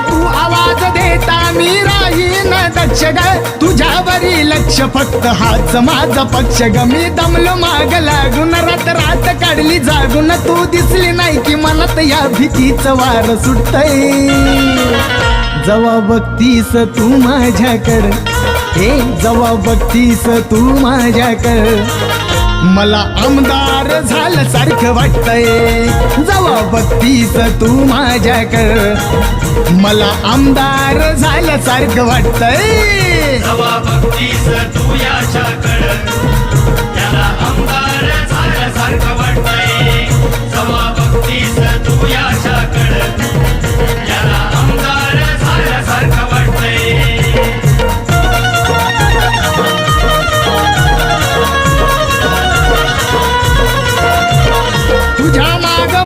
तू आवाज देता मी राहीन दक्ष ग, तुझ्यावरी लक्ष फक्त हाच माझा पक्ष ग. मी दमलो माग लागून रात रात काढली जागून, तू दिसली नाही की मनात या भीतीच वार सुटतय. जवा बघतीस तू माझ्याकड, हे जवा बघतीस तू माझ्याकड, मला आमदार झालं सारखं वाटतंय. जवा बघतीस तू माझ्याकड, मला आमदार झालं सारखं वाटतंय. जवा बघतीस तू याच्याकडं, त्याला आमदार झाल्यासारखं वाटतंय. जवा बघतीस तू या